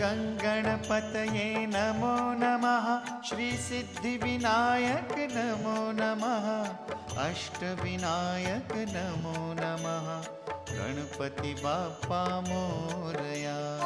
गणपतये नमो नमः। श्रीसिद्धिविनायक नमो नमः। अष्टविनायक नमो नमः। गणपति बाप्पा मोरया।